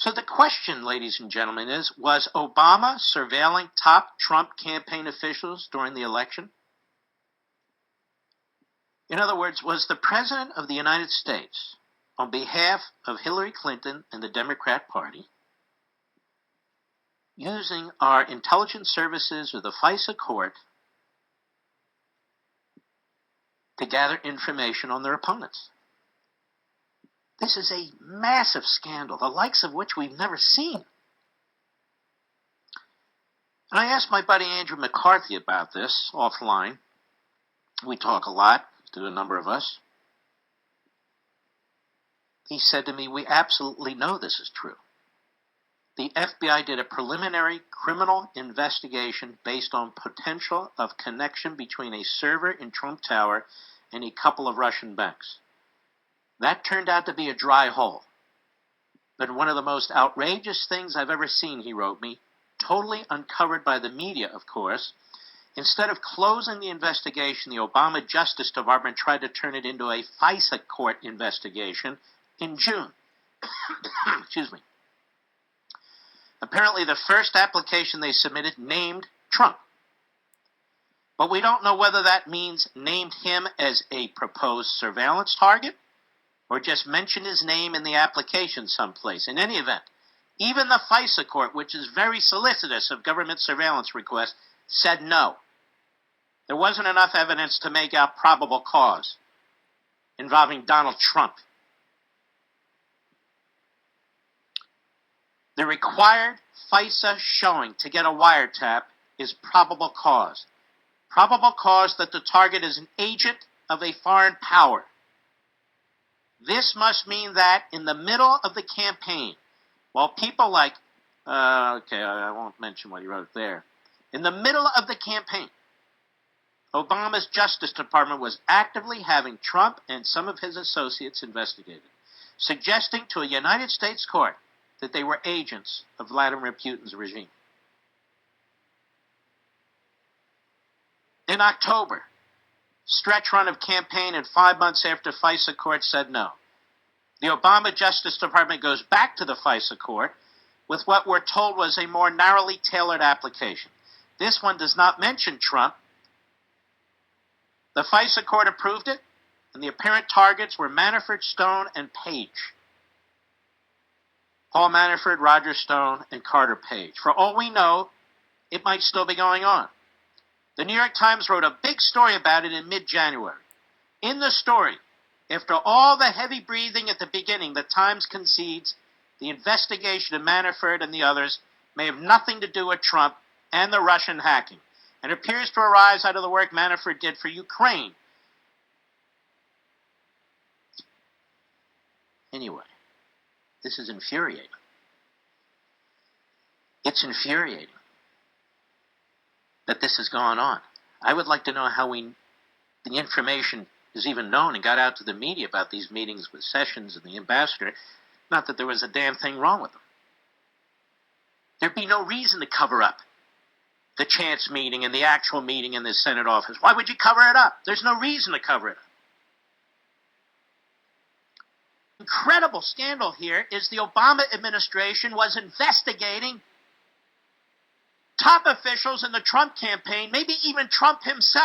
So the question, ladies and gentlemen, is, was Obama surveilling top Trump campaign officials during the election? In other words, was the President of the United States, on behalf of Hillary Clinton and the Democrat Party, using our intelligence services or the FISA court to gather information on their opponents? This is a massive scandal, the likes of which we've never seen. And I asked my buddy Andrew McCarthy about this offline. We talk a lot, to a number of us. He said to me, we absolutely know this is true. The FBI did a preliminary criminal investigation based on potential of connection between a server in Trump Tower and a couple of Russian banks. That turned out to be a dry hole. But one of the most outrageous things I've ever seen, he wrote me, totally uncovered by the media, of course. Instead of closing the investigation, the Obama Justice Department tried to turn it into a FISA court investigation in June. Excuse me. Apparently, the first application they submitted named Trump. But we don't know whether that means named him as a proposed surveillance target or just mentioned his name in the application someplace. In any event, even the FISA court, which is very solicitous of government surveillance requests, said no. There wasn't enough evidence to make out probable cause involving Donald Trump. The required FISA showing to get a wiretap is probable cause. Probable cause that the target is an agent of a foreign power. This must mean that in the middle of the campaign, while people like, I won't mention what he wrote there. In the middle of the campaign, Obama's Justice Department was actively having Trump and some of his associates investigated, suggesting to a United States court that they were agents of Vladimir Putin's regime. In October, stretch run of campaign, and 5 months after FISA court said no, the Obama Justice Department goes back to the FISA court with what we're told was a more narrowly tailored application. This one does not mention Trump. The FISA court approved it, and the apparent targets were Manafort, Stone, and Page. Paul Manafort, Roger Stone, and Carter Page. For all we know, it might still be going on. The New York Times wrote a big story about it in mid-January. In the story, after all the heavy breathing at the beginning, the Times concedes the investigation of Manafort and the others may have nothing to do with Trump and the Russian hacking, and appears to arise out of the work Manafort did for Ukraine. Anyway, this is infuriating. It's infuriating that this has gone on. I would like to know how the information is even known and got out to the media about these meetings with Sessions and the ambassador. Not that there was a damn thing wrong with them. There'd be no reason to cover up the chance meeting and the actual meeting in the Senate office. Why would you cover it up? There's no reason to cover it up. Incredible scandal here is the Obama administration was investigating top officials in the Trump campaign, maybe even Trump himself.